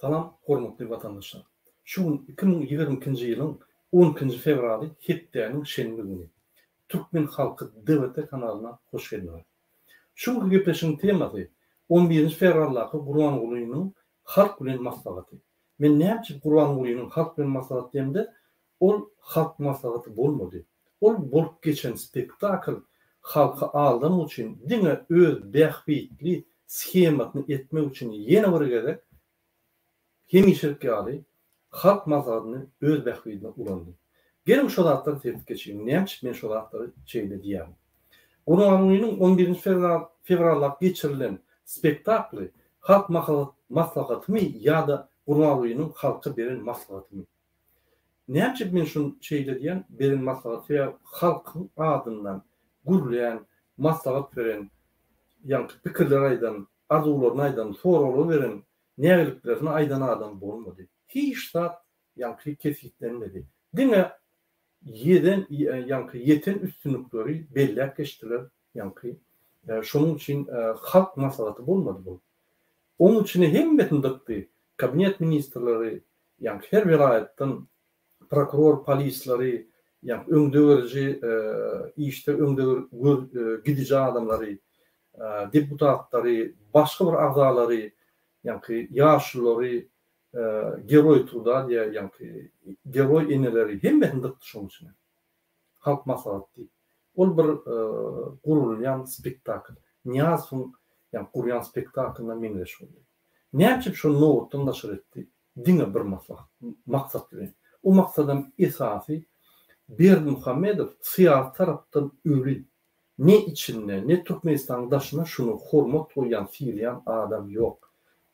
Salam, hormatly vatandaşlar. Şu 2022-nji ýylyň 10-njy fevraly Hetdäniň şenli güni. Türkmen halky DBT kanalyna hoş geldiler. Şu gepleşiň temasy 11-nji fevraldaky Gurban Gulynyň halk bilen maslahaty. Men näçe Gurban Gulynyň halk bilen maslahaty diýende, ol halk maslahaty bolmady. Ol bolup geçen spektakl halka aldan üçin diňe öz bähbitli schematyny etmek üçin ýene bir gerek hemişelik ýaly halk maslahatyny öz bähbitine ulandy. Gelin şu zatları tepki geçeyim. Näçe men şu zatları çeýle diýärim. Gurban Gulynyň 11-nji fevralda geçirilen spektakly halk maslahatymy ýa-da Gurban Gulynyň halka beren maslahatymy? Näçe men şunu çeýle diýen, beren maslahaty ýa halkyň adyndan gürleýän, maslahat beren, ýa-ni pikirler aýdan, arzularyny aýdan, soraglary beren, nägeliklerini aýdan adam bolmady. Hiç zat ýa-ni kesitlenmedi. Diňe yeten üstünlükleri belläp geçdiler. Şonuň üçin halk maslahaty bolmady bu. Onuň üçin hemmetin dykdy. Kabinet ministrleri, her vilayetden prokuror, polisleri, öňdörji işte gidiji adamlary, deputatlary, başga bir agzalary, ýaşlary, geroy turda diye geroy eneleri hemmetin dykdy şonuň üçin. Halk maslahaty. Ol bir gurulýan spektakl. Niýasyň gurulýan spektaklna meňleş boldy. Näçe şu nowatdan daşyr etdi. Diňe bir maksat bilen. O maksadam esasy Berdimuhammedow syýasat tarapdan öli. Ne içinde, ne Türkmenistan daşyna şunu hormat goýan, fiýleýän adam ýok.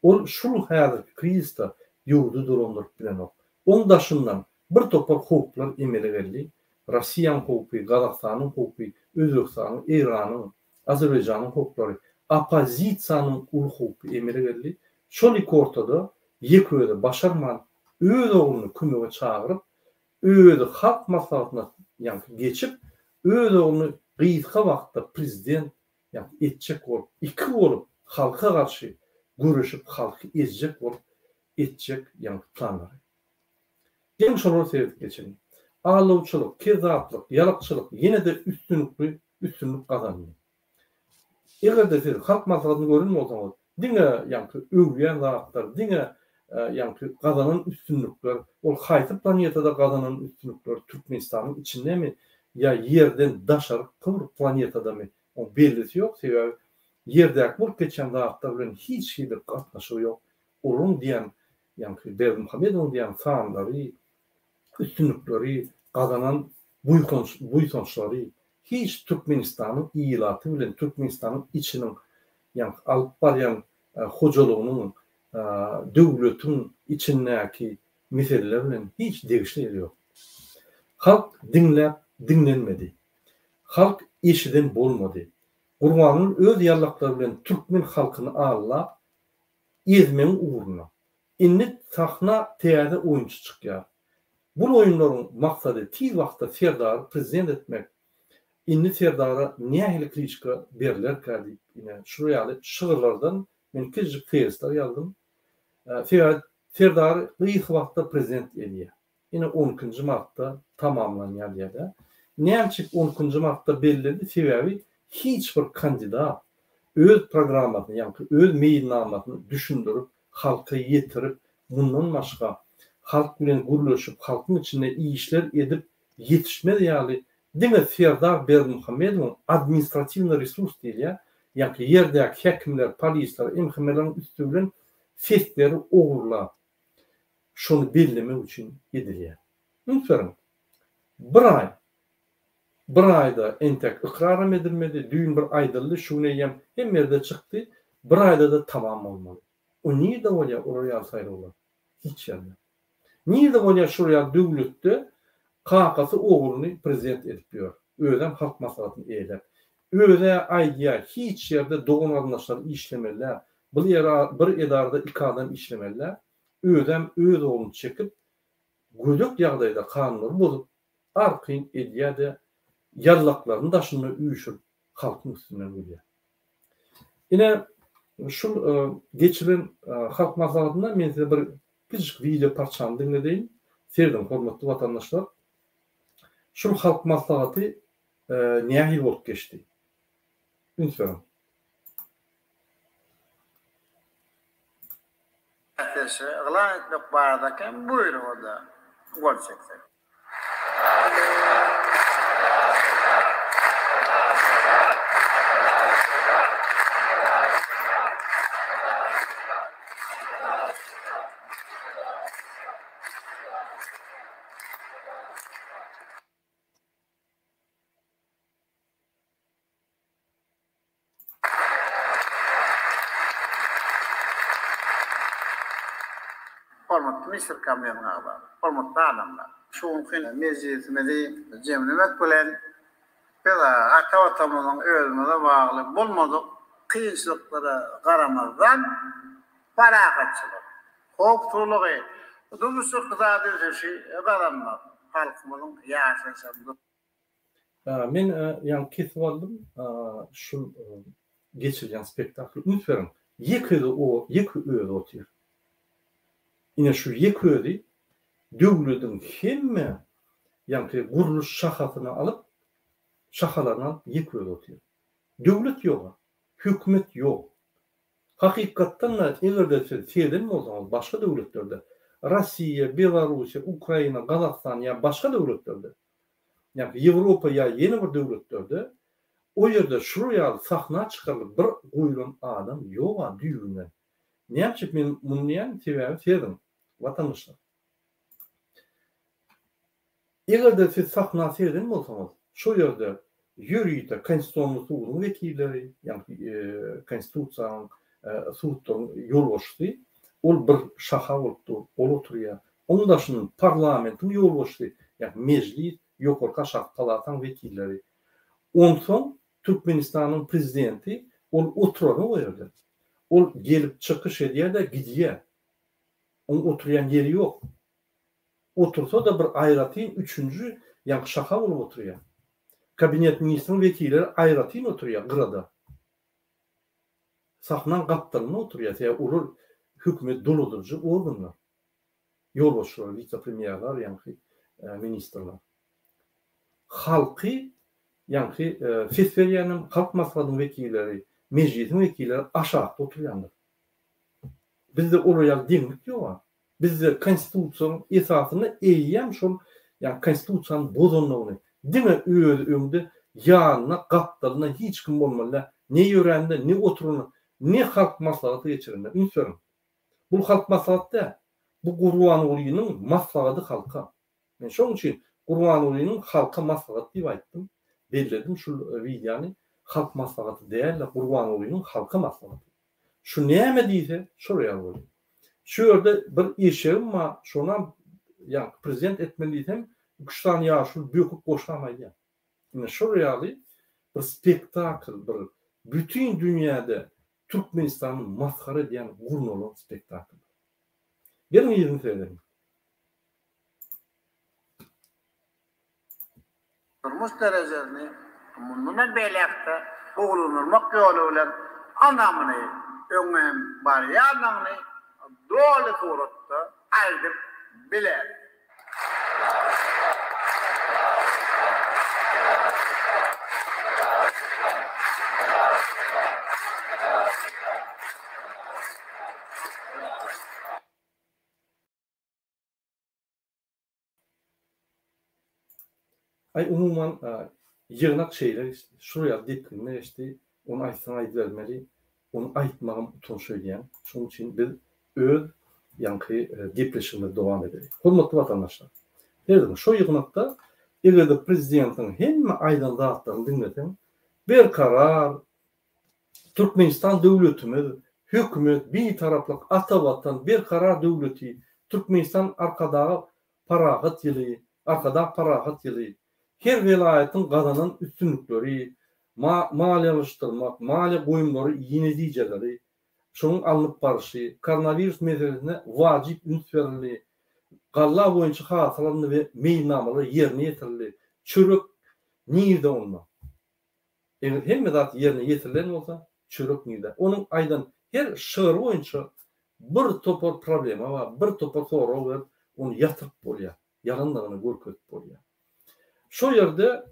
Ol şul häzirki krizde ýurdu durandyryp bilen ok. Oň daşyndan bir topar howplar emele geldi. Russiýanyň howpy, Gazakstanyň howpy, Özbekistanyň, Iranyň, Azerbaýjanyň howplary, opozisiýanyň ul howpy emele geldi. Şol iki ortada ýeköde başarman öz ogluny kömege çagyryp, özü halk maslahatyna geçip, öz ogluny gysga wagtda prezident etjek bolup, iki bolup halka garşy görüşip halky ezjek bolup etjek planlary. Gelin şolara sebep geçelim. Ağlawçylyk, kezaplyk, ýalakçylyk ýene de üstünlük gazandy. Egerde siz halk maslahatyny görünme bolsaňyz, diňe öwýän zatlar, diňe gazanan üstünlükler, ol haýsy planetada gazanan üstünlükler Türkmenistanyň içindemi ýa ýerden daşar kıvır planetadamy? O bellisi ýok, sebäbi ýerdäki bolup geçen zatlar bilen hiç bir gatnaşygy ýok. Olun diýen, Berdimuhammedow diýen sanlary, üstünlükleri, gazanan buýsonçlary hiç Türkmenistanyň ýylaty bilen Türkmenistanyň içiniň alyp barýan hojalygynyň, döwletiň içindäki meseleler bilen hiç degişleri ýok. Halk dinlenmedi. Halk eşiden bolmady. Gurbanyň öz ýarlaklary bilen Türkmen halkyny allap ezmeň uğruna inni sahna täze oýunçy çykýar. Bu oýunlaryň maksady tiz wagtda Serdar prezident etmek. Inni Serdara nähili kritika berler kärdi. Ine şu ýaly şygyrlardan men kizjik fersler ýazdym. Serdar gysga wagtda prezident edýär. Ine 12-nji martda tamamlanýar ýa-da. Näçe 12-nji martda bellendi, sebäbi hiç bir kandidat öz programmatyny, öz meýilnamatyny düşündirip, halka ýetirip, bundan başga halk bilen gürleşip, halkyň içinde işler edip ýetişmedi ýaly. Diňe Serdar Berdimuhammedow administratiwny resurs diýilýär. Ýerdäki häkimler, polisler, emhemelerin üstü bilen fesleri ogurlap şonu bellemek üçin edilýär. Unutmaň. Bir ayda entek ikrarım edilmedi, düýün bir aýdyldy, şuňa hem ýerde çykdy, bir ayda da tamam bolmaly. O niýde bolýar oraya saýraglar? Hiç ýerde. Niýde bolýar şuraya döwletde kakasy ogluny prezident edip ýör. Özem halk maslahatyny eýler. Öze aýdýar, hiç ýerde dogan arnaşlar işlemeler, bir edarda iki adam işlemeler, özem öz ogluny çekip, gözük ýagdaýda kanunlary bozup, arkyň edýär, ýarlaklaryny daşyna üýüşüp, halkyň üstünden gelýär. Ine Şu geçilen halk maslahatında men size bir küçük video parçanı dinledeyim. Serdim hormatly vatandaşlar. Şu halk maslahatı nähil bolup geçti. Lütfen. Ilan etmek baradaken buyurun orada. Gol çeksin. Hormatly Mr. Kamyan ağalar, hormatly adamlar. Şoňky meziyetimizi jemlemek bilen biz ata-batamyzyň ölümine bagly bolmadyk kynçylyklara garamazdan parahatçylyk, hokturlygy, dümüşi gyzady şeşi garamlar halkymyzyň ýaşaşandy. Men ýa kesip aldım. Şu geçirgen spektakl ünsverim. Ýekide o, ýeki öýde otyr. Ine şu ýeki öýdi döwletiň hemme ýa-ni guruluş şahatyny alyp şahalaryny alyp ýeki öýde otyr. Döwlet ýok, hökümet ýok. Hakykatdan da egerde seýden bolsaňyz başga döwletlerde, Rossiýa, Belarusiýa, Ukraina, Gazakistan ýa başga döwletlerde, ýa Ýewropa ýa ýene bir döwletlerde o ýerde şuraya sahna çykaryp bir goýulan adam ýok düýüne. Näçe men muny ýa seýdim vatandaşlar. Egerde siz sahna seýden bolsaňyz, şu ýerde ýürüýde konstitusiýanyň suwunyň wekilleri, ýa-ni konstitusiýanyň suwutlaryň ýolbaşçy, ol bir şaha bolupdy, ol oturýar. Ondaşynyň parlamentiň ýolbaşçy, ýa mejlis, ýokarky şah palataň wekilleri. Onsoň Türkmenistanyň prezidenti ol oturany goýardy. Ol gelip çykyş edýär-de gidýär. Onun oturyan yeri ýok. Otursa da bir aýratyn üçüncü ýa şaha bolup oturýar. Kabinet ministriniň wekilleri aýratyn oturýar gyrada. Sahnan gapdalyna oturýar. Ýa ular hökümet doludurjy organlar. Ýolbaşçylar, vice-premierler, ýa-ni ministrler. Halky ýa-ni Fesferiýanyň halk maslahatynyň wekilleri, mejlisiň wekilleri aşagda oturýanlar. Bizde oraya diňlik ýok. Bizde konstitusiýanyň esasyny eýýäm şol, ýa konstitusiýanyň bozanlygyny. Diňe öz öňde ýanyna gapdalyna hiç kim bolmaly. Ne ýörende, ne oturany, ne halk maslahaty geçirende. Ünsörüm. Bu halk maslahaty, bu Gurban Ulynyň maslahaty halka. Men şoň üçin Gurban Ulynyň halka maslahaty diýip aýtdym. Belledim şu videony halk maslahaty däl, Gurban Ulynyň halka maslahaty. Şu näme diýse, şuraya boly. Şu ýerde bir işim var, şonam ýa prezident etmeliýdim. 3 tane ýaşul böküp goşamaýdy. Ine şuraya bir spektakl, bir bütün dünýäde Türkmenistanyň maskara edýän gurnaly spektakl. Gelin ýerini seýlerim. Turmuş derejelerini mundan beýlekde boğulurmak ýoly bilen anamyny öňem bar ýanyny dole suratda aýdyp biler. Umuman ýygnak şeýler şuraya dikkatine geçti. Onu aýtsan aýdylmaly, onu aýtmagam utan söýleýän. Şoň üçin biz öz ýa-ni gepleşigimize dowam edelim. Hormatly vatandaşlar. Derdim şu ýygnakda egerde prezidentiň hemme aýdan zatlaryny dinledim. Bir karar Türkmenistan döwletimiz, hökümet bir taraplyk ata-watan bir karar döwleti Türkmenistan arkadagy parahat ýyly, arkada parahat ýyly. Her vilayetin gazanan üstünlükleri, maliýeleşdirmek, maliýe goýumlary ýene-dijeleri, şonuň alınıp barşy, koronavirus meselesine wajyp üns berildi. Galla boýunça hasalarny we meýilnamalary ýerine ýetirildi. Çörek nirde olma. Eger hemme zat ýerine ýetirilen bolsa, çörek nirde. Onuň aýdan her şehir boyunça bir topar problema var, bir topar soru var, onu yatırıp bolýar, yalanlarını görkezip bolýar. Şo ýerde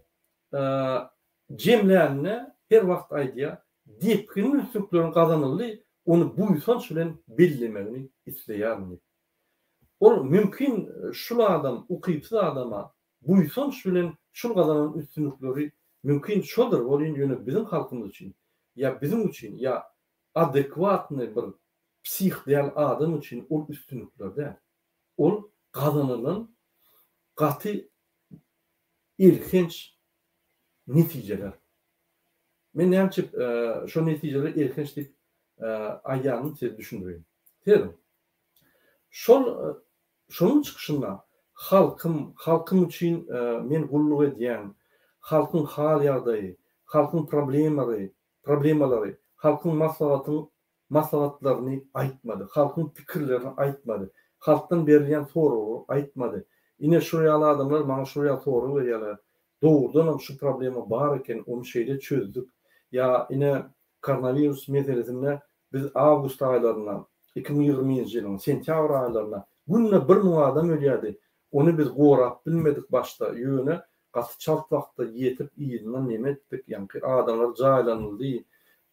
jemlänne her wagt aýdýar, depkin üstünlüklerini kazanıldy, onu buýsanç bilen bellemegini isleýärmi. Ol mümkin şul adam, ukypsy adama buýsanç bilen şul kazanan üstünlükleri mümkin şodur bolýan ýöne bizim halkymyz üçin, ya bizim üçin, ya adekwatny bir psihdial adam üçin ol üstünlükler. Ol kazanılan gaty ilginç neticeler. Men näçip şo neticeler ilginç diýip aýanyny size düşündireyim. Diýelim. Şonun çykyşynda halkym üçin men gulluk edýän, halkyň hal ýagdaýy, halkyň problemalary, halkyň maslahatlaryny aýtmady, halkyň pikirlerini aýtmady, halkdan berilýän sorawy aýtmady. Ine şu ýaly adamlar maňa şu ýaly soru berýärler. Doğrudan şu problema bar eken onu şeýle çözdük. Ya ine koronavirus meselesinde biz awgust aýlaryndan 2020-nji ýylyň sentýabr aýlaryna günne bir nuň adam ölýärdi. Onu biz gorap bilmedik başta. Ýöne gaty çalt wagtda ýetip ýylyna neme etdik. Ýani adamlar jaýlanyldy,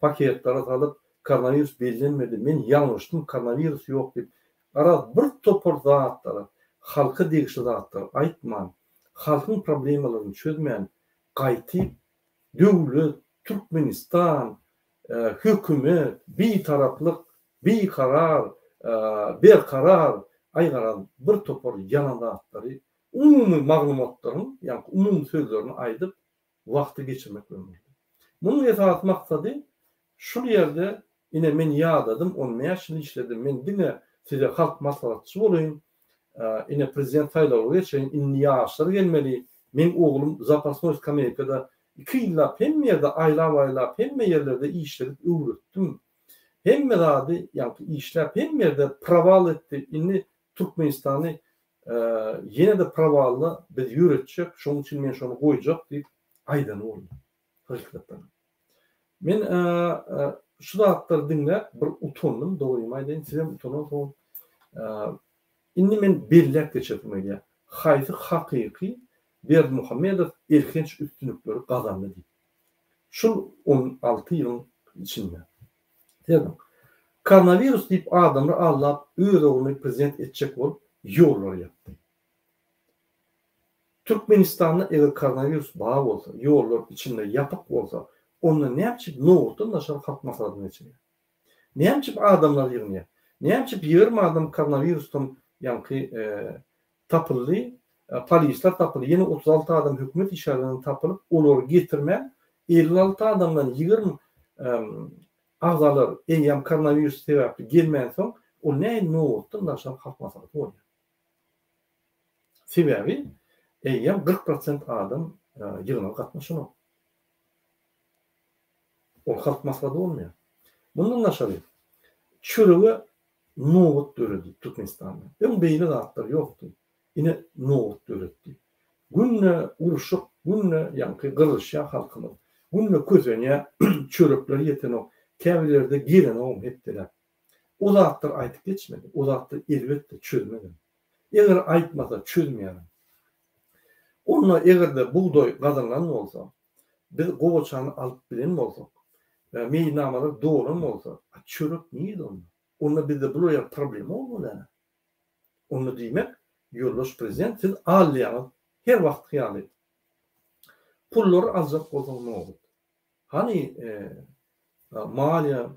paketler salyp koronavirus bellenmedi. Men ýalňyşdym, koronavirus ýok diýip ara bir topar zatlar, halka degişli zatlar aýtman, halkyň problemalaryny çözmän, gaýty döwlet, Türkmenistan, hökümet, bitaraplyk, bikarar, berkarar, aýgaran bir topar ýalan zatlary, umumy maglumatlaryň, ýani umumy sözlerini aýdyp wagty geçirmek ömürde. Muny esas maksady şu ýerde ine men ýadadym, onu näçe işledim. Men diňe size halk maslahatçy bolayım. Ine prezident saýlawy geçen inni ýaşlar gelmeli. Men oglum Zaposnoysk Amerikada 2 ýylla hem ýerde aýlap hem ýerlerde işledip öwretdim. Hem zady ýani işläp hem ýerde prawal etdi. Inni Türkmenistany ýene de prawalny biz ýöretjek, şonuň üçin men şonu goýjak diýip aýdan boldy. Hakykatdan. Men şu zatlar diňle bir utandym, doýum aýdyn, size utandym. Inni men bellek geçirmeli. Haýsy hakyky Berdi Muhammedow ilginç üstünlükleri kazandı diýip. Şol 16 ýylyň içinde. Diýelim. Koronavirus diýip adamlar allap öz ogluny prezident etjek bolup ýollar ýapdy. Türkmenistanda eger koronavirus bar bolsa, ýollar içinde ýapyk bolsa, onda näçe nowatdan naşar kalkmasadyň içinde. Näçe adamlar ýygnýar. Näçe 20 adam koronavirusdan ýani tapyldy, polisler tapyldy. Ýene 36 adam hökümet işgärlerini tapylyp, olary getirmän 56 adamdan 20 agzalar eýem koronavirus sebäpli gelmän soň, o nowatdan naşar kalkmasady bolýar. Sebebi eýem 40% adam ýygyna gatnaşýar. O kalkmasady bolmaýar. Bundan naşary çöregi nowat döredi Türkmenistanda. Beýle zatlar ýokdy. Ine nowat döretdi. Günne uruşuk, günne ýani gyrşýa halkyny. Günne közenýä çörekler ýeteno, käbelerde giren oğum etdiler. O zatlar aýtyp geçmedi. O zatlar elbetde çözmedi. Eger aýtmasa çözmeýär. Onda egerde buğdoy gazanlan bolsa, biz gowaçany alyp bilen bolsak, meýnamalar doğru bolsa, çörek niýe onda? Onda bizde bu ýer problem bolmaly. Onu diýmek, ýoldaş prezident siz alýaňyz her wagt ýaly. Pullar aljak bolsaň ne boldy? Hani maliýa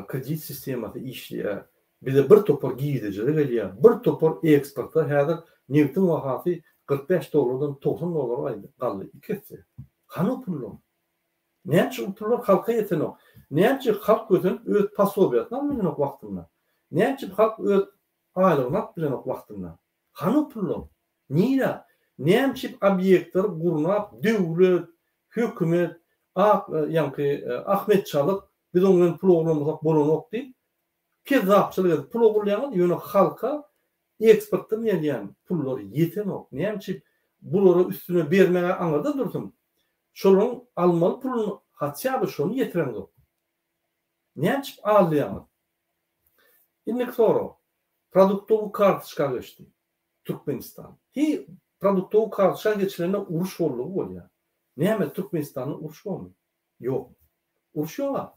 kredit sistemasy işleýär. Bize bir topar giýdijiler gelýär. Bir topar eksportda häzir neftin wahasy $45'dan $90 aýdy. Galdy ikisi. Hany pullar? Näçe pullar halka ýeteno? Näçe halk gözün öz pasobiýatyna bilen wagtynda? Näçe halk öz aýlygyna bilen wagtynda? Hany pullar? Niýe? Näçe obýektler gurnap, döwlet, hökümet, ýani Ahmetçalyk biz onuň pul oglamasak bolanok diýip kezapçylyk pul oglaýan ýöne halka eksportdan gelýän pullar ýetenok. Näçe bulary üstüne bermäge aňyrda dursun. Şolaryň almaly pulunu hatça şonu ýetiren yok. Näçip alýar? Innek soru. Produktowy kartuşka geçdi. Türkmenistan. Hi produktowy kartuşka geçirende uruş bolýar bolýar. Näme Türkmenistanyň uruş bolmady? Ýok. Uruş ýok.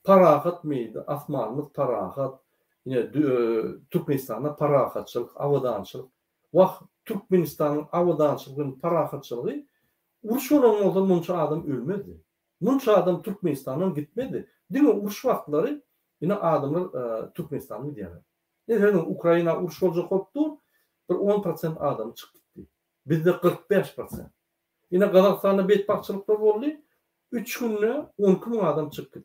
Parahat meýdi, asmanlyk parahat. Ine Türkmenistanda parahatçylyk, awadançylyk. Wagt Türkmenistanyň awadançylygynyň parahatçylygy uruş bolan bolsa munça adam ölmedi. Munça adam Türkmenistandan gitmedi. Diňe uruş wagtlary ine adamlar Türkmenistan'a gidiyorlar. Neden Ukrayna uruş olacak oldu? Bir 10% adam çıktı. Bizde 45%. Yine Kazakistan'da betbakçılıklar oldu. 3 günde 10 bin adam çıktı.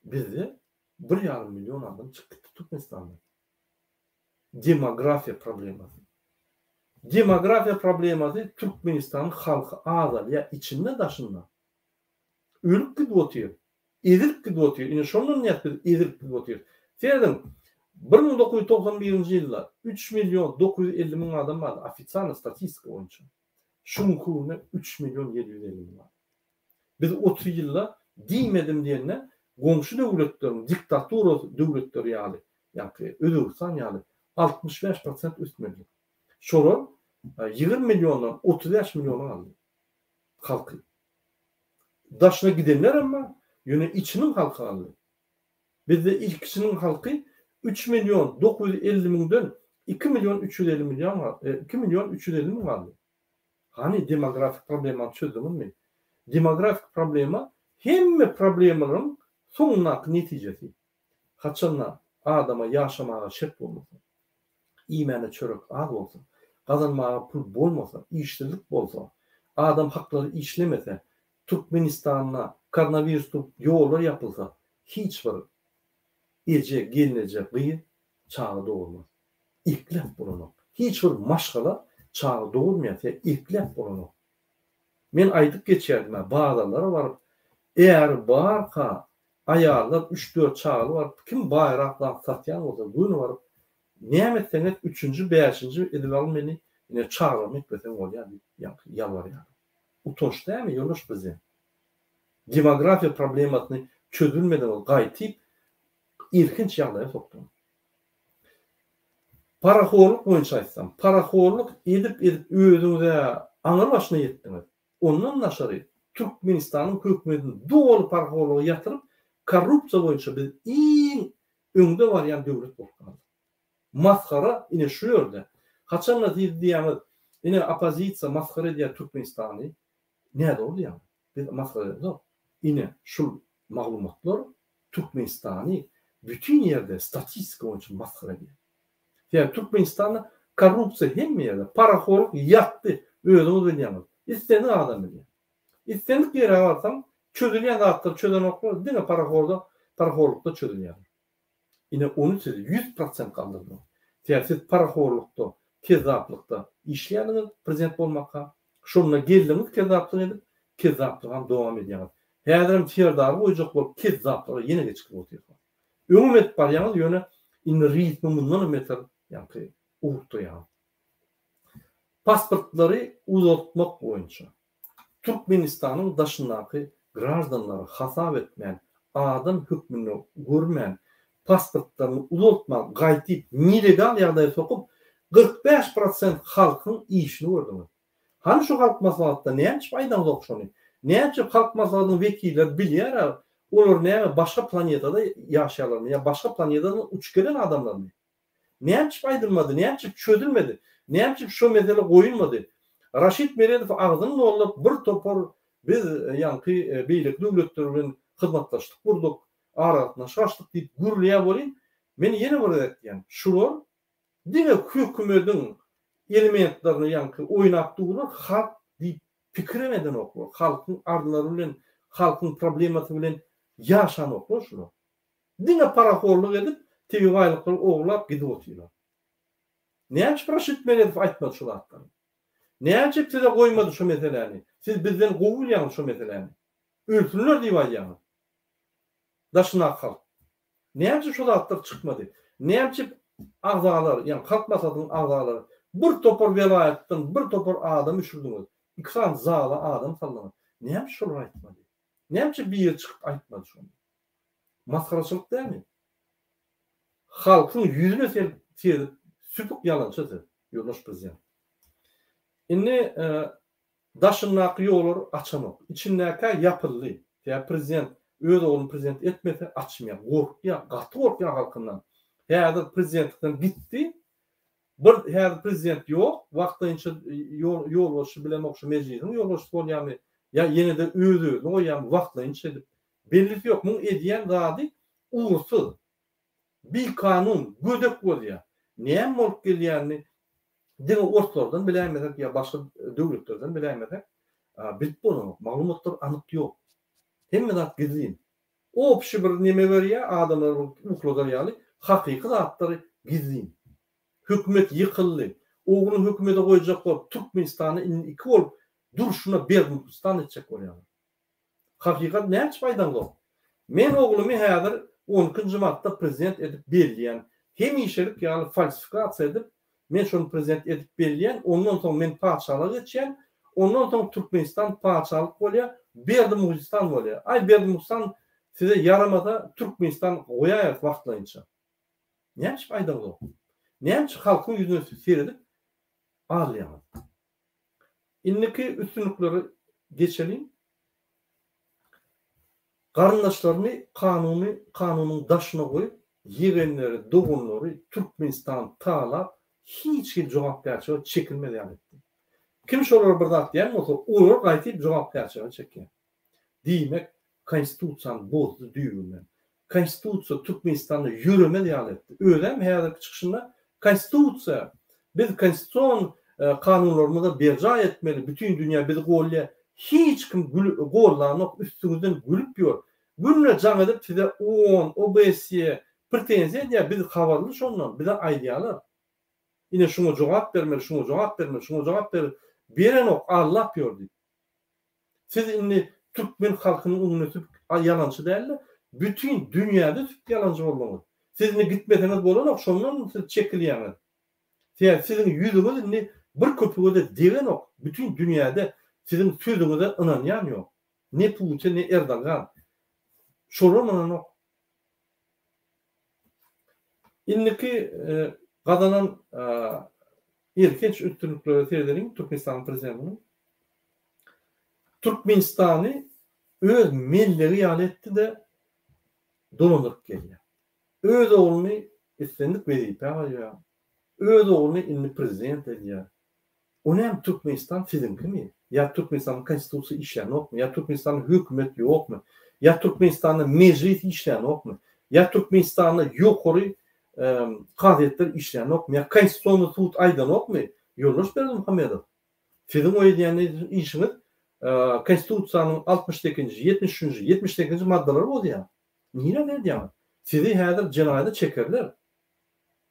Bizde 1,5 milyon adam çıktı Türkmenistan'da. Demografya problemi. Demografya problemi Türkmenistan'ın halkı ağlar ya içinde daşında. Ölüp gidip oturuyor. Edirip gidip oturuyor. Yine şondan niyetli edirip gidip oturuyor. Seyredin 1991 ýylda 3 milyon 950 bin adam vardı. Ofitsial statistika boýunça. Şunkuğuna 3 milyon 750 bin var. Biz 30 ýylda diýmedim diýende goňşy döwletlerin diktatura döwletleri ýaly Özbegistan ýaly 65% üstmedi. Şoral 20 milyondan 35 milyona aldı. Halkı. Daşına gidenler ama yine içinin halkı aldı. Bizde ilkisinin halkı 3 milyon 950 binden 2 milyon 350 milyon var. 2 milyon 350 bin vardı. Hani demografik problemi çözümü mü? Demografik problemi hem problemlerin sonunaki neticesi. Haçanla adama yaşamağa şart olmasın. İmene çörek az olsun. Kazanmağa pul bolmasa, işçilik bolsa, adam hakları işlemese, Türkmenistan'a koronavirüsü yollar yapılsa, hiç var. Ece gelinecek bıyı çağı doğurmaz. İklep bulunur. Hiç bir maşgala çağı doğurmayasa iklep bulunur. Men aydık geçerdim. Bağlarlara varıp eğer bağırka ayarlar 3-4 çağlı var. Kim bayraklar satyan olsa bunu varıp nimet senet 3. 5. edilalım beni yine çağırmak besen ol yani yalvar yani. Utonç değil mi? Yonuş bize. Demografya problematını çözülmeden o gaytip ilginç yerlere soktum. Paraxorluk boyunca aýtsam, paraxorluk edip özüňize aňyr başyna ýetdiňiz. Ondan naşary Türkmenistanyň hökümetini dolu paraxorlugy ýatyryp, korrupsiýa boyunça biz iň öňde barýan döwlet bolýar. Maskara ine şu ýerde. Haçanla diýýämiz, ine opozisiýa maskara diýär Türkmenistany. Näde bolýar? Biz maskara diýýäs. Ine şu maglumatlar Türkmenistany bütün yerde statistika boyunca maskara diýär. Yani Türkmenistan'da korrupsiya hem yerde paraxorluk yattı. Özümüz bilýämiz. İsteni adam bilýär. İstenik ýere barsam çözülýän zatlar çözen oklar diňe paraxorlukda çözülýär. Ine onu siz 100% kaldırdı. Yani siz paraxorlukda, kezaplykda işleýäniz prezident bolmakka, şonuna geldiňiz kezaplyk edip, kezaplyk dowam edýäňiz. Häzirim tiýerdar boýjak bolup kezaplygy ýene geçip oturýar. Öňüm etip barýaňyz ýöne in ritmi mundan meter yani uğurtlayan. Pasportları uzatmak boyunca Türkmenistan'ın daşındaki grajdanları hasap etmeyen, adam hükmünü görmeyen, pasportlarını uzatmak gayet nelegal yağdaya sokup 45% halkın işini gördünüz. Hani şu halk maslahatta neymiş faydan okşunu? Neymiş halk maslahatının vekiller bilyer, olur ne başka planetada yaşayanlar mı? Ya başka planetadan uç gelen adamlar mı? Neymiş faydılmadı? Neymiş çözülmedi? Neymiş şu mesele koyulmadı? Raşid Meredov ağzının olup bir topor biz yankı beylik devletlerinin hizmetlaştık kurduk. Aratına şaştık deyip gürlüye bolayım. Beni yeni burada yani şular diğer hükümetin elementlerini yankı oynattığı halk deyip fikremeden okur. Halkın ardıları bilen, halkın problematı bilen yaşan okur şunu. Dine paraxorluk edip TV aylıkları oğlap gidip otuyorlar. Näçe Raşid Meredov aýtmady şu zatları? Näçe size koymadı şu meseleni? Siz bizden gowulýaňyz şu meseleni. Ölsünler diýip aýdýaňyz. Daşyna halk. Näçe şu zatlar çykmady? Näçe agzalar, yani halk maslahatynyň agzalary bir topor velayatdan bir topor adam üşürdiňiz. İksan zala adam sallany. Näçe şol aýtmady? Näçe bir ýer çykyp aýtmady şonu? Maskaraçylyk dälmi? Halkyň ýüzüne serip süpük ýalançydy ýoldaş prezident. Indi daşynlaky ýollar açamak. İçindäki ýapyldy. Ya prezident öz oğlunu prezident etmese açmaýar. Gorkýar, gaty gorkýar halkyndan. Häzir prezidentlikden gitdi. Häzir prezident ýok, wagtynça ýolbaşçy bilen okşa mejlisiň ýolbaşçy bolýany ya ýene-de özü, noýam wagtynça edip belli ýok. Muň edýän zady ursy. Bir kanun gödek bolýar. Näme bolup gelýärni diňe ortalardan bilämezek ya başga döwletlerden bilämezek. Biz bunu maglumatlar anyk ýok. Hemme zat gizlin. O bir neme berýär, adamlar uklagar ýaly, hakyky zatlary gizlin. Hökümet yıkıldı. Oğlunu hükümete koyacak olup Türkmenistan'ı iki olup duruşuna Bermutistan edecek oluyor. Hakikat ne hiç faydan yok. Men oğlumu hazır 12. Mart'ta prezident edip belirleyen hem işerik yani falsifikasyon edip men şunu prezident edip belirleyen ondan sonra men parçalığa geçen ondan sonra Türkmenistan parçalık oluyor. Bermutistan oluyor. Ay Bermutistan size yaramada Türkmenistan koyar vaktlayınca. Ne hiç faydan yok. Näçe halkyň ýüzüne seredip ağlaýar. Indiki üstünlikleri geçelim. Garyndaşlaryny kanunyň daşyna goýup, ýegenleri, dogunlary Türkmenistan talap hiç kim jogap berýär, çekilmedi ýaly. Kim şolar bir zat diýen bolsa, olar gaýtyp jogap berýär çekýär. Diýmek, konstitusiýany bozdy diýilmeli. Konstitusiýa Türkmenistanda ýüremedi ýaly. Öýdem häzirki çykyşynda konstitusiýa biz konstitusiýon kanunlarymyza berja etmeli. Bütün dünya bizi gollýar. Hiç kim gollanyp üstüňizden gülüp ýör. Günle jaň edip size OON, OBSE pretensiýa edýär. Biz habarly şondan, bize aýdýarlar. Ine şuna jogap bermeli, şuna jogap bermeli, şuna jogap bermeli. Beren ok Allah ýördi. Siz indi Türkmen halkynyň öňüne tüp ýalançy däller. Bütün dünyada tüp ýalançy bolmaly. Siz indi gitmeseniz bolan şondan siz çekilýäňiz. Sizin ýüzüňiz indi bir köpüge degen ok. Bütün dünyada sizin sözüňize inanýan ýok. Ne Putin, ne Erdogan. Şolar ok. Indiki gazanan erkenç üstünlükleri serederiň Türkmenistan prezidentiniň Türkmenistan'ı öz milleri ýaletdi de dolandyryp gelýär. Öz oğlunu üstünlük berip ýa öz oğlunu indi prezident edýär. Onem Türkmenistan sizinkimi? Ya Türkmenistan'ın konstitusiýasy işlenokmu? Ya Türkmenistan'ın hökümet ýokmu? Ya Türkmenistan'da meclis işlenokmu? Ya Türkmenistan'da ýokary gazetler işlenokmu? Ya konstitusiýony sud aýdanokmu? Ýoldaş Berdimuhammedow. Sizin o edýän işiniz konstitusiýanyň 62-nji, 73-nji, 78-nji maddelary bolýar. Niýe edýär? Sizi häzir jenaýda çekerler.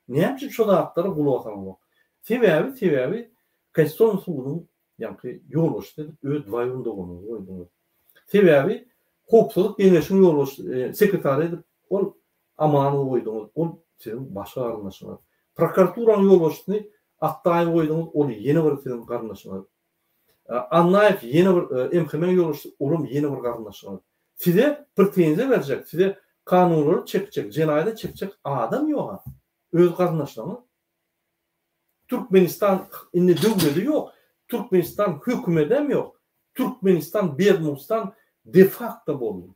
Näçe şu zatlary gulaýan? Sebebi konstitusiýon sudynyň ýa-ni ýolbaşçy öz dwaýynda goýdy. Sebebi hukukçylyk kengeşiniň ýolbaşçy sekretary edip ol amany goýdy. Ol sizin başga garyndaşyňyz. Prokuraturaň ýolbaşçyny atdaýyp goýdyňyz, ol ýene bir sizin garyndaşyňyz. Anlaýyp ýene bir MHM ýolbaşçy, olum ýene bir garyndaşyňyz. Size pretensiýa berjek, size kanunlary çekjek, jenaýda çekjek adam ýok. Öz garyndaşlaryny. Türkmenistan indi döwleti ýok. Türkmenistan hökümetem ýok. Türkmenistan Bermutistan de facto boldy.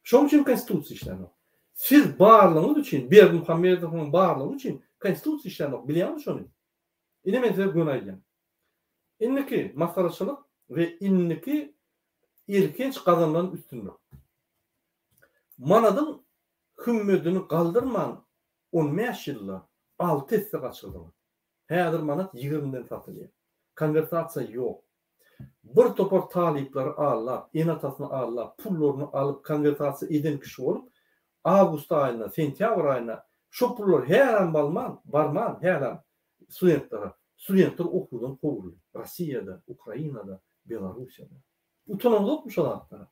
Şoň üçin konstitusiýa işlenok. Siz barlygyňyz üçin, Berdimuhammedowyň barlygy üçin konstitusiýa işlenok. Bilýärmi şonu? Ine men size gönaýdym. Indiki masaraçylyk we indiki erkenç gazanlan üstünlük. Manadyň hümmetini galdyrman 15 ýyllar 6 esse gaçyldy. Häzir manat 20-den satylýar. Konvertasiýa ýok. Bir topar talipleri alap, enatasyny alap, pullaryny alyp konvertasiýa eden kişi bolup, awgust aýyna, sentýabr aýyna şu pullar her barman, her studentler okudan kovulýar. Rossiýada, Ukrainada, Belarusiýada. Utanamyzokmu şu zatlara?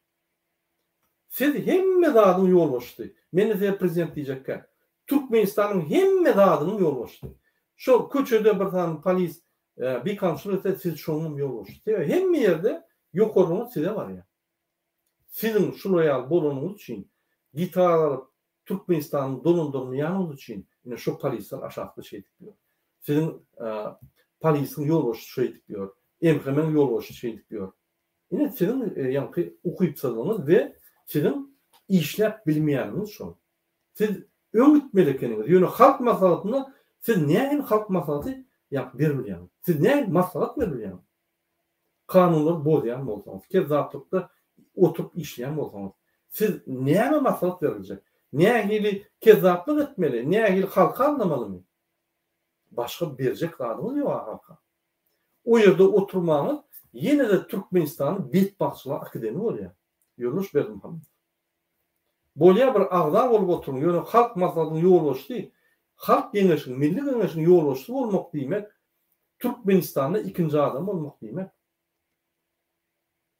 Siz hemme zadyň ýolbaşçy. Men size prezident diýjekkä. Türkmenistanyň hemme zadynyň ýolbaşçy. Şu köçede bir tane polis bir kontrol etse siz şoňun ýolbaşçy. Hemme ýerde ýokaryňyz size bar ya. Sizin şu loyal bolunuz için gitar Türkmenistan'ın donundurmayanız için yine şu polisler aşağıda şey diyor. Sizin polisin yolbaşı şey diyor. Emremen yolbaşı şey diyor. Yine sizin yankı okuyup sadığınız ve sizin işlep bilmeyeniniz şu. Siz öngütmelekeniz. Yani halk maslahatına siz neyin halk maslahatı vermeyen? Siz neyin maslahat vermeyen? Kanunları bozayan olsanız, kezzaplıkta oturup işleyen olsanız, siz neye maslahat verilecek? Neye ilgili kezzaplık etmeli? Neye ilgili halka anlamalı mı? Başka verecek adımız yok halka. O yerde oturmanız yine de Türkmenistan'ın Betbahçılar Akademi oluyor. Yunus Berdimuhammed. Bolya bir ağda olup oturun. Yani halk maslahatının yolu oluştu. Halk Kengeşi'nin, Milli Kengeşi'nin yolu oluştu olmak demek. Türkmenistan'da ikinci adam olmak demek.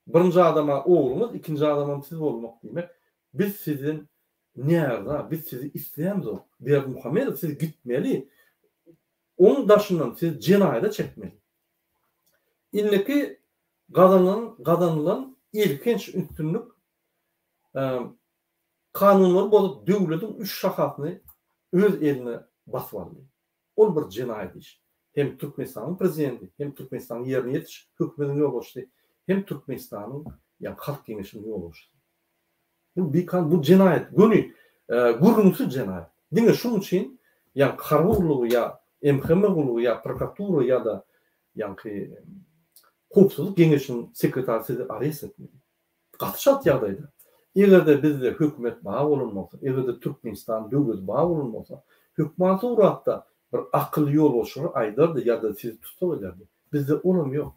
Birinci adama oğlumuz, ikinci adama siz olmak demek. Biz sizin nerede? Biz sizi isteyemiz o. Berdimuhammed siz gitmeli. Onun daşından siz cinayete çekmeli. İlleki kazanılan ilkinç üstünlük kanunları bozup devletin üç şahasını öz eline basmalı. O bir cinayet iş. Hem Türkmenistan'ın prezidenti, hem Türkmenistan'ın yerine yetiş, hükümetin yolu oluştu, hem Türkmenistan'ın halk genişliğinin yolu oluştu. Bu cinayet, gururumsuz cinayet. Dine şunun için karvurluğu ya emhemeguluğu ya prokuratura ya da Kopsuzluk Genişliğinin sekreterisi arayış etmeli. Katışat yağdaydı. Eğer de bizde hükümet bağı olunmasa, eğer de Türkmenistan devleti bağı olunmasa, hükümetı uğratta bir akıllı yol oluşur, aydardı ya da sizi tutabilirdi. Bizde onun yok.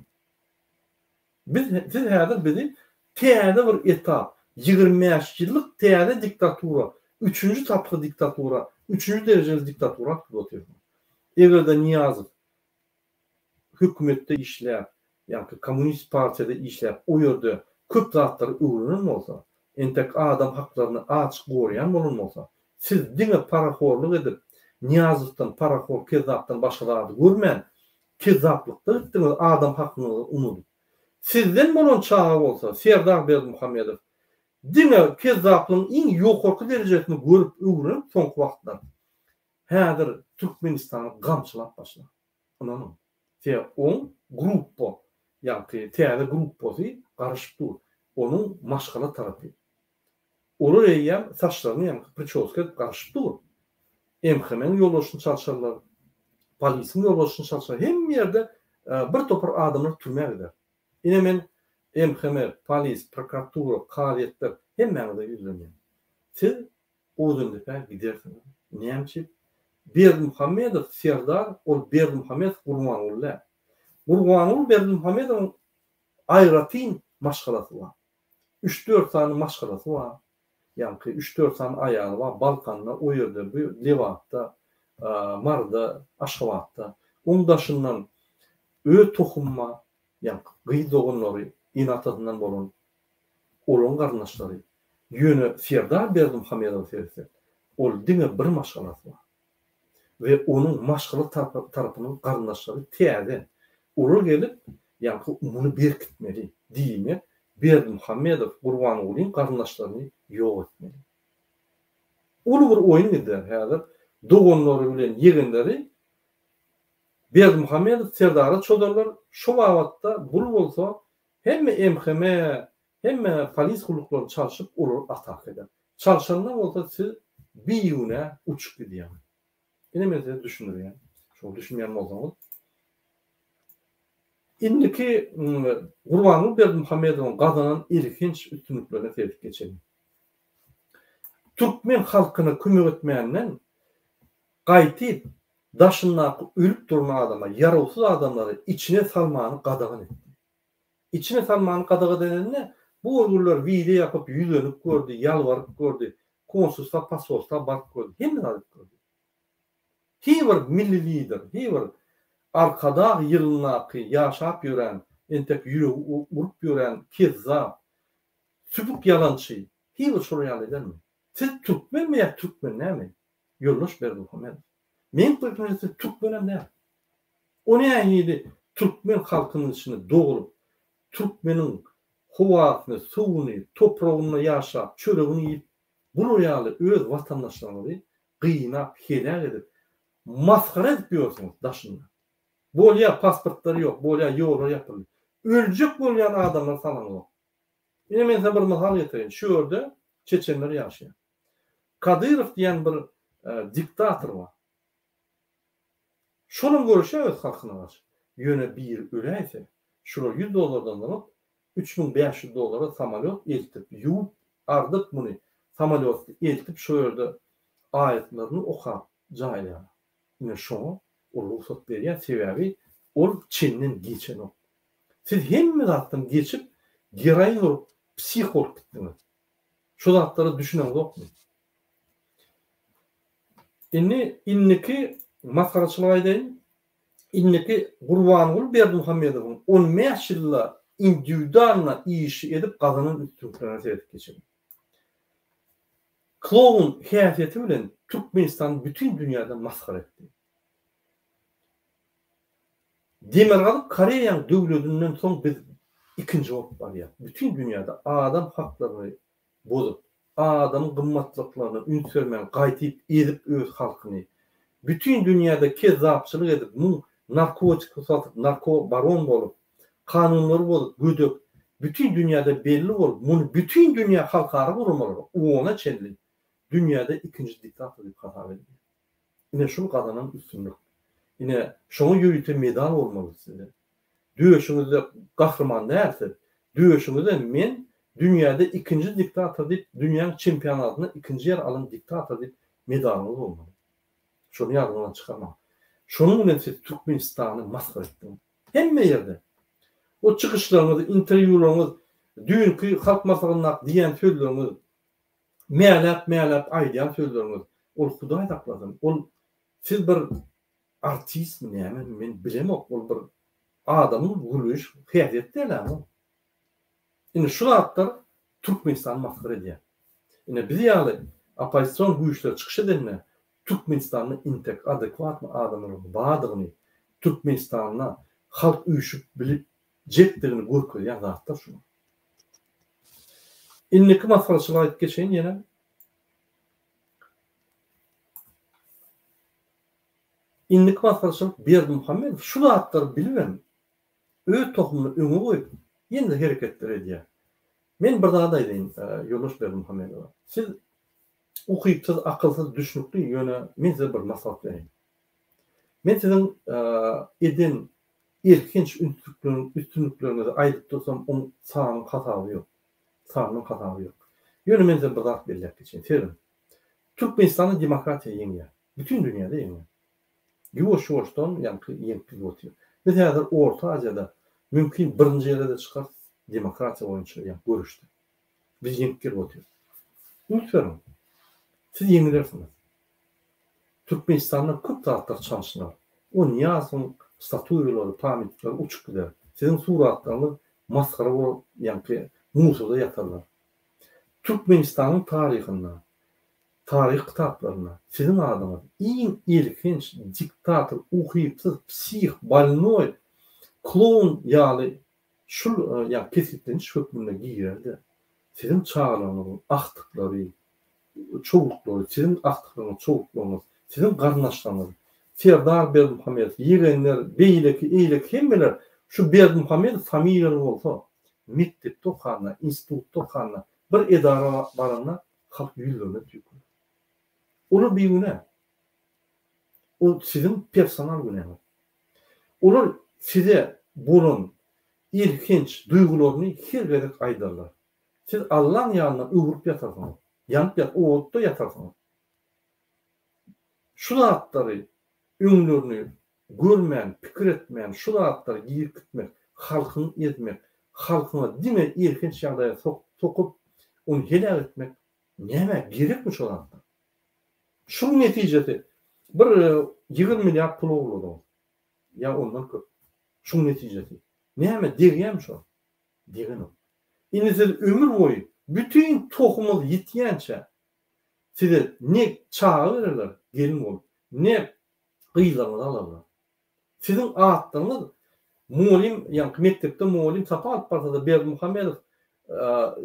Siz herhalde bizi teyade bir etap, 25 yıllık teyade diktatura, 3. tapkı diktatura, 3. dereceli diktatura tutuyor. Eğer de Niyazov hükümette işler, Komünist Partide işler, o yerde köp zatları öğrenir mi olsa, entek adam haklarını açık koruyan olsa, siz dine paraxorluk edip, Niyazov'tan, paraxor, kezzaptan başkalarını görmeyen, kezzaplıkta gittiniz, adam hakkını unutun. Sizden bolon çağı olsa, Serdar Berdimuhamedov, dine kezzaplığın en yokorku derecesini görüp öğrenip son vaxtlar, häzir Türkmenistan'ı gamçılap başlar. Anladın? On gruppo, teyade grupposu karışıp dur. Onun maşgala tarafı. Olur eyyem saçlarını prическа karışıp dur. Emhemen yollaşını çalışırlar. Polisin yollaşını çalışırlar. Hem yerde bir topar adamlar türmeye gider. Yine men emheme, polis, prokuratura, kaliyetler hemen de yüzlemeyen. Siz o dönemde gidersiniz. Neyemçi? Berdimuhamedov Serdar ol Berdimuhamedov Gurbanullah. Gurbanul Berdimuhamedov'un ayratin maşgalası var. 3-4 tane maşgalası var. 3-4 tane ayağı var. Balkan'da, o yerde, Levat'ta, Mar'da, Aşgabat'ta. Onun daşından tohumma, gıydoğunları, inatadından bolun, olun kardeşleri, yönü Serdar Berdimuhamedov serisi. Ol dine bir maşgalası var. Ve onun maşgalı tarafının kardeşleri teyade olur gelip bunu berkitmeli diyeyim. Berdimuhamedov Gurbanul'un kardeşlerini yok etmeli. Onu bir oyun eder herhalde. Doğunları bilen yegenleri Berdimuhamedov Serdar'a çodarlar. Şu vakitte bul olsa hem emheme hem polis kulukları çalışıp olur atak eder. Çalışanlar olsa siz bir yöne uçup gidiyor. Yine mesela düşünür yani. Çok düşünmeyen olsanız. İndiki Gurbanul Berdimuhamedov'un kazanan ilginç üstünlüklerine tevfik geçelim. Türkmen halkına kömek etmeyenden gaytip daşından ölüp durma adama, yaralsız adamları içine salmanı qadağan etti. İçine salmanı qadağan edenine bu uygurlar vide yapıp yüzlenip gördü, yalvarıp gördü, konsulsa, pasolsa barıp gördü. Hem de alıp gördü. Hiver milli lider, hiver arkada yılınakı yaşap yören, entek yürü vurup yören kezzap, sübük yalancı, hiver soruyan eder mi? Siz Türkmen mi ya Türkmen ne mi? Yoldaş Berdimuhamedov. Men Türkmenisi Türkmenim ne? O ne yedi Türkmen halkının içinde doğulup, Türkmenin howasyny, suwuny, topragyny ýaşap, çöregini ýyp, bunu ýaly öz watandaşlaryny gynap, helak edip, maskara edip ýörseňiz daşynda. Bolýa pasportlary ýok, bolýa ýola ýapyly. Öljek bolýan adamlar salany ýok. Ine men size bir mysal getireyim. Şu ýerde çeçenler ýaşaýar. Kadyrow diýen bir diktator var. Şonuň görüşi öz halkyna garşy. Ýöne bir öläýse, şular $100 alıp $3500 samolyot eltip, ýuwup, ardyp muny samolyotda eltip şu ýerde aýatlaryny okap jaýlaýar. Ine şoňa ol ruhsat berýän sebäbi ol Çin'den geçen o. Siz hemme zatdan geçip giraýyn olup psixolog gitdiňiz. Şu zatlary düşünen ýokmy? Inniki maskaraçylyk aýdaýyn. Inniki Gurbangul Berdimuhammedowyň 15 ýylda individualna işi edip gazanan üstünliklerine sebep geçirdi. Klown häsiýeti bilen Türkmenistan bütün dünýäde maskara etdi. Demirgalyp Koreýa döwletinden soň biz ikinji bolup barýar. Bütün dünýäde adam haklaryny bozup, adamyň gymmatlyklaryny ünsürmän gaýtyp edip öz halkyny, bütün dünýäde kezzapçylyk edip, narkotik satyp, narko baron bolup, kanunlary bolup, gödök, bütün dünýäde belli bolup, muny bütün dünýä halkara gurulmalary ona çelli. Dünýäde ikinji diktator diýip hasap edildi. Ine şunu gazanan üstünlük. Ine şoňa ýöýte medal bolmaly size. Döwüşiňizde gahrman dälsiz. Döwüşiňizde men dünýäde ikinji diktator diýip, dünýäň çempionatyna ikinji ýer alan diktator diýip medaliniz bolmaly. Şonu ýadyndan çykarma. Şonuň bilen siz Türkmenistany maskara etdiňiz. Hemme ýerde. O çykyşlaryňyz, interwýularyňyz, düňkü halk maslahatyna diýen sözleriňiz, meýlap aýdýan sözleriňiz, ol Hudaý takladym. Ol siz bir artistmi näme men bilemok, ol bir adamyň gülüş, häsiýet delä. Ine şu zatlar Türkmenistan maskara edýär. Ine biz ýaly opozisiýon güýçleri çykyş edenler Türkmenistanyň intek adekwat adamlaryň badygyny Türkmenistanyna halk üýşüp bilip jetdigini görkezýän zatlar şu. Inniki maskaraçylyk aýdyp geçeýin ýene. Inniki maskaraçylyk Berdimuhammedow şu zatlary bilmem. Öz tohumyny öňe goýup ýene hereketler edýär. Men bir daha daýdyn, Ýoldaş Berdimuhammedow. Siz ukypsyz, akylsyz, düşünükli ýöne men size bir maslahat bereyim. Men siziň eden erkinç üstünlüklerinizi aýdyp dursam, onuň sanyň hataby ýok. Sanyň hataby ýok. Ýöne men size bir zat belläp geçeýin. Serin. Türkmenistanyň demokratiýa ýeňýär. Bütün dünýäde ýeňýär. Ýuwaş-ýuwaşdan ýeňip bolýar. Biz häzir Orta Aziýada mümkin birinji ýerde çykar demokratiýa boýunça görüşdi. Biz ýeňip bolýar. Unutmaýyn. Siz ýeňilersiniz. Türkmenistanda köp zatlar çalyşýar. O niýasyň statuýalary, pamiýatlar uçup gider. Siziň suratlaryňyz maskara bolup, musuda ýatarlar. Türkmenistanyň taryhynda, tarih kitaplarına siziň adamyz iň ilkinç diktator, ukypsyz, psih, balnoy, klown ýaly şu kesitlenmiş hökmüne giýerdi. Siziň çağlaryňyz, aktyklary, çoğuklary, siziň aktyklaryňyz, çoğuklaryňyz, siziň garnaşlaryňyz, Serdar Berdimuhammedow, ýegenler, beýleki, eýleki hemmeler şu Berdimuhammedow familiýalary bolsa, mektepde okanlar, institutda okanlar, bir edara barana halk ýüzlerine tükür. Olar bir güne. O sizin personal günahı. Olar size burun ilkinç duygularyny her gerek aýdarlar. Siz Allah'ın ýanyna öwürüp ýatarsınız. Yanıp o otda ýatarsınız. Şu zatlary öňlerini görmän, pikir etmän, şu zatlary giýip gitmek, halkyny etmek, halkyna dime ilkinç ýagdaýa sokup onu helak etmek näme gerekmi şu zatlar? Şunun netijesi bir 20 milyar pul boldy. Ya ondan köp. Şunun netijesi. Näme derýän şu? Degen o. Indi siz ömür boyu bütün tohumuz ýetýänçe size ne çağı verirler, gelin bolup, ne gıylarını alırlar. Sizin atlarınız mulim, mektepde mulim sapa alıp barsa da Berdimuhammedow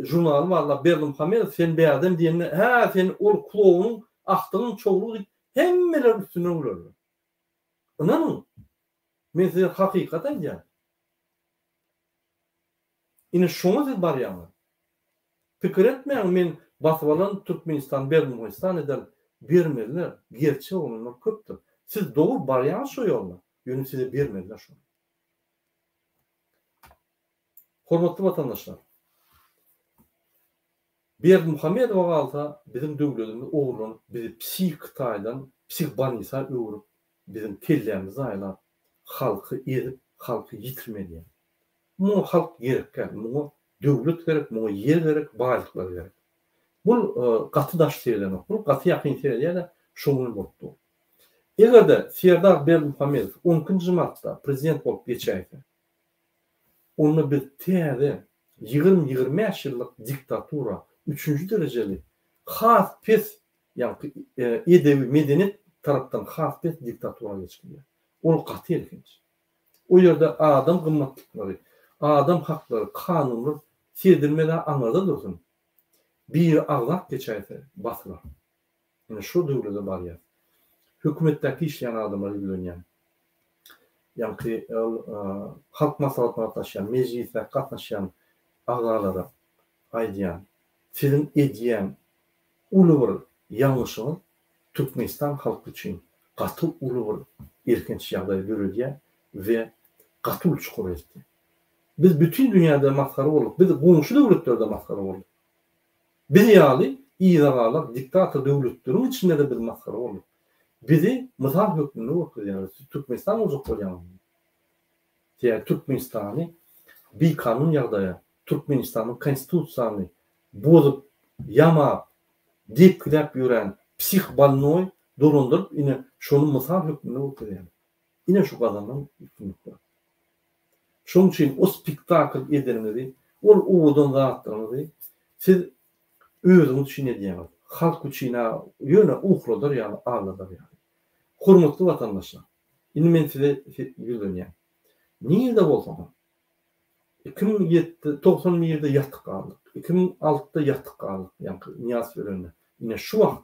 jurnal varla Berlim Hamel sen beýadem diýende ha sen ol kulowuň akdygyň çoğlugy hemmeler üstüne ular. Anam men size hakykat aýdýar. Ine şoňa siz barýarlar. Pikir etmeýän men baswalan Türkmenistan Berlinistan eden bermediler. Gerçi onlar köpdür. Siz doğru barýan şo ýolda. Ýöne size bermediler şonu. Hormatly vatandaşlar. Berdi Muhammedow galsa bizim döwletimiz oğurlanyp bizi psik taýdan, psik banisa öwrüp bizim kellämizi aýlap halky edip, halky ýitirmeli. Bu halk gerek, bu döwlet gerek, bu ýer gerek, baýlyklar gerek. Bu gaty daş seýlemek, bu gaty ýakyn seýleýär şoňun bolupdy. Egerde Serdar Berdi Muhammedow 10-njy martda prezident bolup geçäýdi. Onu bir täze 20-25 ýyllyk diktatura 3-nji derejeli has pes edebi medeniýet tarapdan has pes diktatura geçirdi. Ol gaty erkinç. O ýerde adam gymmatlyklary, adam haklary, kanunlar sedirmeden aňarda dursun. Bir aglak geçäýse basylar. Ine şu döwlede barýar. Hökümetdäki işleýän adamlar bilenýär. Ýa-ni halk maslahatına taşıyan, meclise katnaşan ağalara aýdýan, sizin edýän uly bir ýalňyşyňyz Türkmenistan halky üçin gaty uly bir erkinç ýagdaý görülýär we gaty uçkur etdi. Biz bütün dünýäde maskara bolup, biz goňşy döwletlerde maskara bolduk. Biz ýaly ýa-da diktator döwletleriň içinde de biz maskara bolduk. Bizi mızhar hükmünü okuyan, Türkmenistan uzak bolýan. Diýär Türkmenistany bir kanun ýagdaýa, Türkmenistanyň konstitusiýasyny bozup, ýama, depkilep ýören psih balnoy dolandyryp, ine şonu mızhar hükmünü okuyan. Ine şu gadanyň üstünlükde. Şoň üçin o spektakl edenleri, ol uwudan zatlaryny siz özüňiz üçin edýäňiz. Halk üçin ýöne uhladyr ýa-ni ağladyr ýa-ni. Hormatly vatandaşlar, indi men size bildirýän. Niýede bolsa 2007-91-de ýatyk galdyk. 2006-da ýatyk galdyk. Ýa-ni Niýaz Ören'de. Ine şu wagt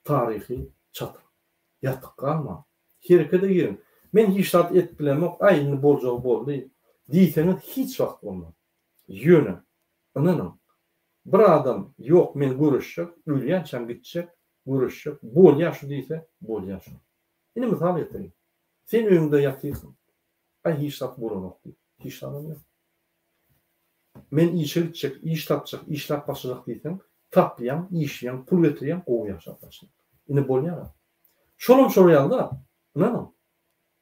taryhy çatyr. Ýatyk galma. Herkede girin. Men hiç zat et bilemek, aýyny boljagy boldy. Diýseňiz hiç wagt bolmaz. Ýöne. Ananam. Bir adam yok men görüşjek, ölýänçem gitjek, görüşjek, bolýar şu diýse, bolýar şu. Ine mysal ýetirýin. Sen öňünde ýatýarsyň. Ay hiç zat bolanok diýip, hiç zat. Men işe gitjek, iş tapjak, işlap başlajak diýsem, tapýan, işleýän, pul getirýän, goýaşak başlar. Ine bolýar. Şolum şolýanda, anam.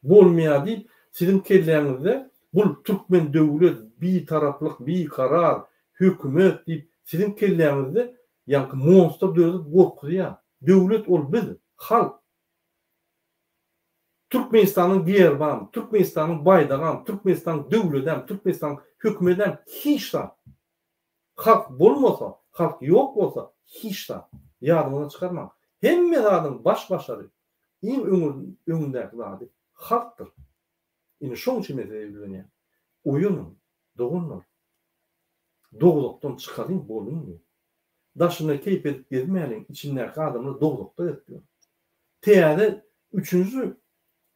Bolmaýar diýip, sizin kelläňizde bu Türkmen döwlet bir taraplyk, bir karar, hökümet diýip sizin kelläňizde ýa-ni monster döwlet gorkýar. Döwlet ol biz, halk. Türkmenistanyň gerban, Türkmenistanyň baýdagam, Türkmenistan döwledem, Türkmenistan hökümetem hiç zat. Halk bolmasa, halk ýok bolsa hiç zat. Ýadyňyza çykarma. Hemme zadyň baş-başary iň öňündäki zady halkdyr. Ine şoň üçin bilenýär. Oýunyň, dogunlar. Dogulukdan çıkarayım bolun. Daşına keyif edip gezmeyelim, içindeki adamı dogulukta etmiyor. Teyade 3.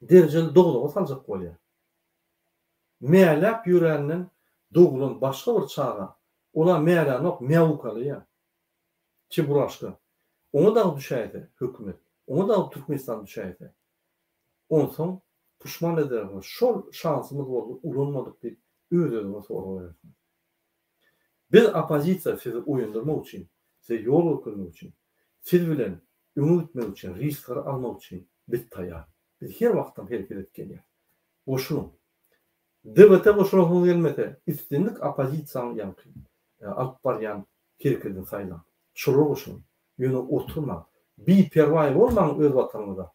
dereceli doguluğa salacak bolýar. Meýläp ýürenden dogulun başga bir çağa, ola meýlänok mewkaly. Çiburaşka. Onu da düşäýdi hökümet. Onu da Türkmenistan düşäýdi. Onsoň puşman ederler. Şol şansımız boldy, ulanmadyk diýip özüňize sorgaýar. Biz opozisiýa sizi oýandyrmak üçin, size ýol görmek üçin, siz bilen öňe gitmek üçin, riskler almak üçin biz taýýar. Biz her wagtdan hereket etgenýär. Boşun. Devlete boşun gelmete, üstünlük opozisiýanyň ýanky. Alyp barýan herketin saýlan. Şolar boşun. Ýöne oturma. Bir perwaý bolmaň öz watanyňyza.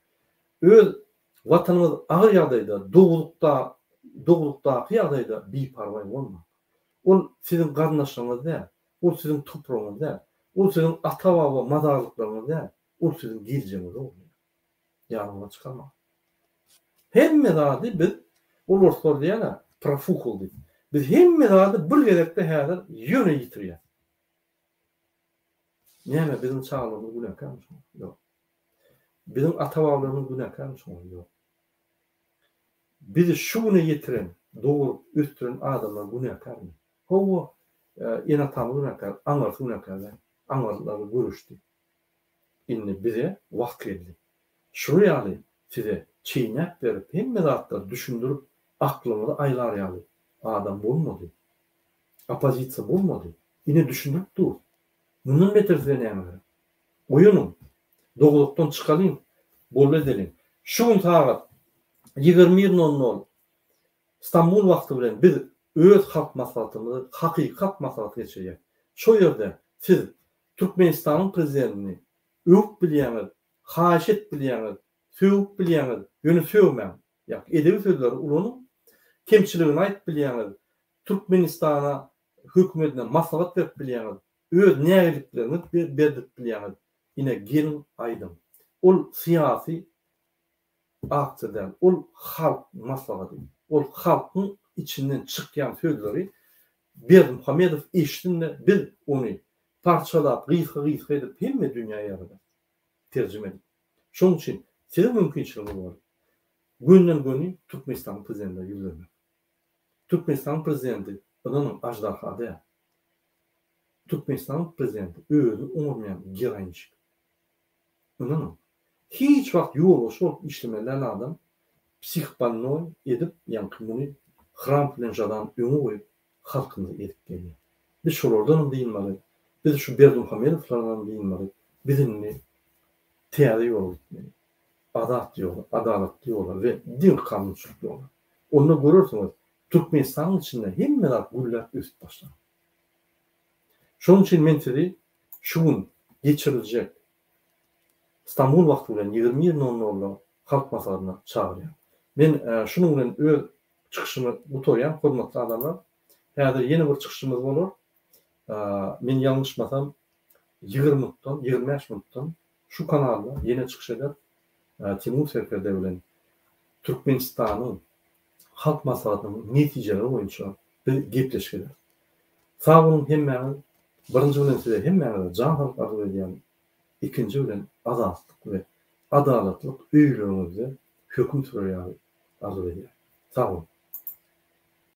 Öz watanyňyz agyr ýagdaýda, dogulukda ýagdaýda bir perwaý bolma. Ol sizin garnaşyňyzda, ol sizin toprağınızda, ol sizin ata-baba mazarlıklarınızda, ol sizin geleceğinizde olmuyor. Ýadyňyza çykarma. Hemme zady biz ol ortalar diýär, profukul diýip. Biz hemme zady bir gerekde häzir ýöne ýitirýär. Näme bizim çağlarymyz günäkärmi? Ýok. Bizim ata-babalarymyz günäkärmi? Ýok. Bizi şu güne getiren, doğurup üstüren adamlar günäkärmi? Howa ýene tam günäkär, aňarsy günäkär, aňarlary görüşdi. Indi bize wagt geldi. Şu ýaly size çiğnep berip hemme zatlar düşündürüp aklymyzy aýlar ýaly. Adam bolmady. Opozisiýa bolmady. Ine düşünüp dur. Munun beterse näme? Oýunum. Dogulukdan çykalyň, bol edeliň. Şu gün saat 20:00 İstanbul wagty bilen biz öz halk maslahatymyzy, hakykat maslahaty geçirýär. Şo ýerde siz Türkmenistanyň prezidentini öwüp bilýäňiz, haşet bilýäňiz, söwüp bilýäňiz, ýöne söwmän, ýa-ki edebi sözleri ulanyp kemçiligini aýdyp bilýäňiz, Türkmenistana hökümetine maslahat berip bilýäňiz, öz nägeliklerini berip bilýäňiz. Ine gelin aýdym. Ol siyasi akçadan, ol halk maslahaty, ol halkyň içinden çykýan sözleri Berdimuhamedow eşitinde biz onu parçalap, gysga edip hemme dünýäye ýaradan terjime edip. Şoň üçin size mümkinçiligi bar. Günden göni Türkmenistan prezidenti ýüzlemek. Türkmenistan prezidenti adamyň ajdarhada. Türkmenistan prezidenti özü olmayan girançyk. Anladın? Hiç wagt ýol şol işlemeler adam psihopanoy edip ýa-ki muny hram bilen jadan öňe goýup halkyny edip gelýär. Biz şolardan diýilmeli. Biz şu Berdimuhamedowlardan diýilmeli. Bizimni täze ýol gitmeli. Adat ýoly, adaletli ýoly we din kanunçylyk ýoly. Onda görürsüňiz Türkmenistanyň içinde hemme zat güllap ösüp başlar. Şoň üçin men sizi şu gün geçiriljek İstanbul wagty bilen 20:00 halk maslahatyna çagyrýar. Men şunuň bilen öz çykyşymy gutoýan, hormatly adamlar. Häzir ýene bir çykyşymyz bolar. Men ýalňyşmasam 20 minutdan, 25 minutdan şu kanalda ýene çykyş eder. Timur Serperde bilen Türkmenistanyň halk maslahatynyň netijeleri boýunça bir gepleşýär. Sag bolun hemmäňiz, birinji bilen size hemmäňize jan halk arzu edýän, ikinji bilen azatlyk we adaletlik öýlerinizi höküm sürýär arzu edýär. Sag bolun.